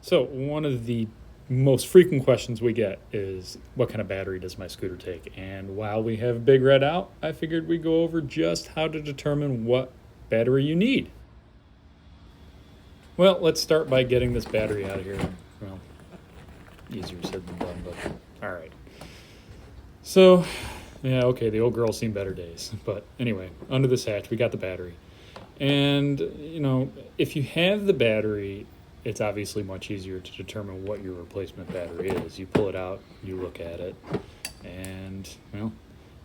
So one of the most frequent questions we get is, what kind of battery does my scooter take? And while we have Big Red out, I figured we'd go over just how to determine what battery you need. Well, let's start by getting this battery out of here. Well, easier said than done, but all right. So, yeah, okay, the old girl's seen better days. But anyway, under this hatch, we got the battery. And, if you have the battery, it's obviously much easier to determine what your replacement battery is. You pull it out, you look at it, and, well,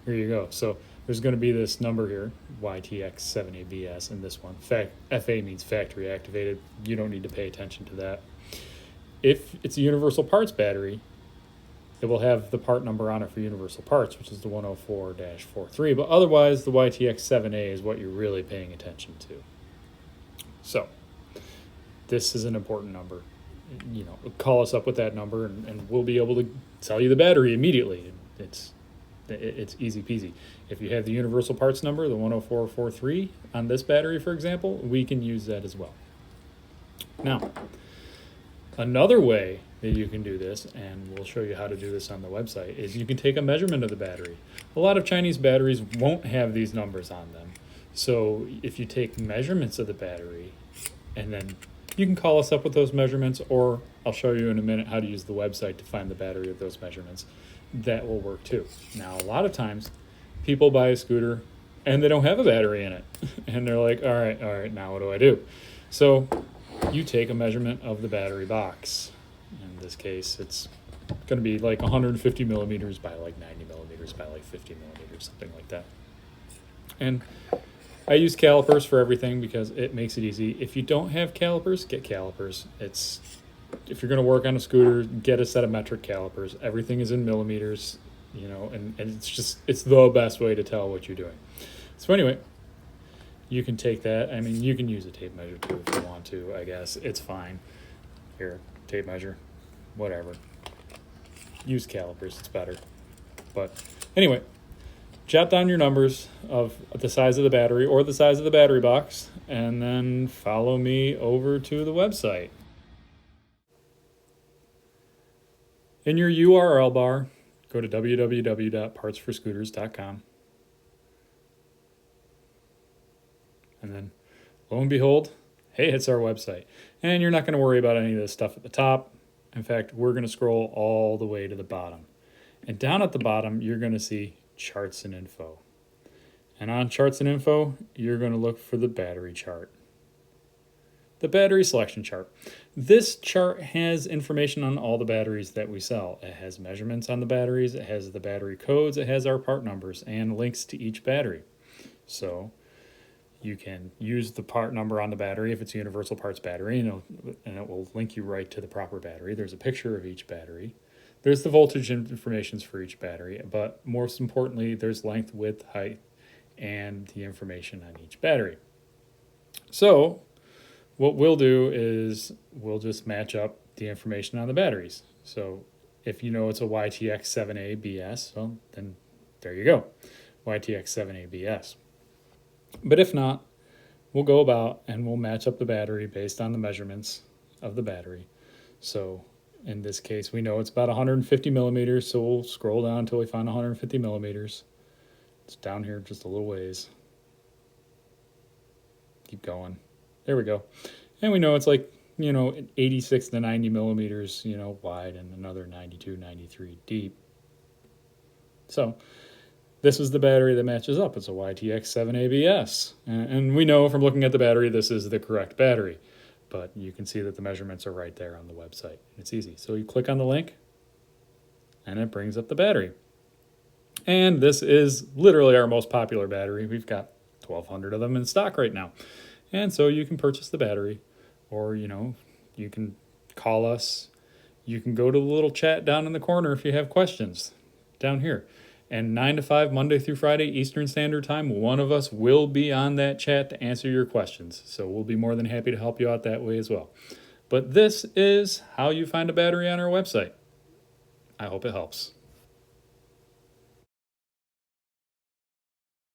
here you go. So there's going to be this number here, YTX7ABS, and this one. FA means factory activated. You don't need to pay attention to that. If it's a universal parts battery, it will have the part number on it for universal parts, which is the 104-43. But otherwise, the YTX7A is what you're really paying attention to. So this is an important number. Call us up with that number, and we'll be able to sell you the battery immediately. It's easy peasy. If you have the universal parts number, the 10443 on this battery, for example, we can use that as well. Now, another way that you can do this, and we'll show you how to do this on the website, is you can take a measurement of the battery. A lot of Chinese batteries won't have these numbers on them. So if you take measurements of the battery, and then you can call us up with those measurements, or I'll show you in a minute how to use the website to find the battery of those measurements. That will work too. Now, a lot of times people buy a scooter and they don't have a battery in it. And they're like, all right, now what do I do? So you take a measurement of the battery box. In this case, it's going to be like 150 millimeters by like 90 millimeters by like 50 millimeters, something like that. And I use calipers for everything because it makes it easy. If you don't have calipers, get calipers. If you're going to work on a scooter, get a set of metric calipers. Everything is in millimeters, and it's the best way to tell what you're doing. So anyway, you can take that. I mean, you can use a tape measure too if you want to, I guess. It's fine. Here, tape measure, whatever. Use calipers, it's better. But anyway, jot down your numbers of the size of the battery or the size of the battery box, and then follow me over to the website. In your URL bar, go to www.partsforscooters.com. And then, lo and behold, hey, it's our website. And you're not going to worry about any of this stuff at the top. In fact, we're going to scroll all the way to the bottom. And down at the bottom, you're going to see charts and info. And on charts and info, you're going to look for the battery chart. The battery selection chart. This chart has information on all the batteries that we sell. It has measurements on the batteries, it has the battery codes, it has our part numbers, and links to each battery. So you can use the part number on the battery if it's a universal parts battery, and it will link you right to the proper battery. There's a picture of each battery. There's the voltage information for each battery, but most importantly, there's length, width, height, and the information on each battery. So what we'll do is we'll just match up the information on the batteries. So if it's a YTX7ABS, well, then there you go, YTX7ABS. But if not, we'll go about and we'll match up the battery based on the measurements of the battery. So in this case, we know it's about 150 millimeters, so we'll scroll down until we find 150 millimeters. It's down here just a little ways. Keep going. There we go. And we know it's like, 86 to 90 millimeters, wide, and another 92, 93 deep. So this is the battery that matches up. It's a YTX7ABS. And we know from looking at the battery, this is the correct battery. But you can see that the measurements are right there on the website. It's easy. So you click on the link, and it brings up the battery. And this is literally our most popular battery. We've got 1,200 of them in stock right now. And so you can purchase the battery, or, you can call us. You can go to the little chat down in the corner if you have questions down here. And 9 to 5, Monday through Friday, Eastern Standard Time, one of us will be on that chat to answer your questions. So we'll be more than happy to help you out that way as well. But this is how you find a battery on our website. I hope it helps.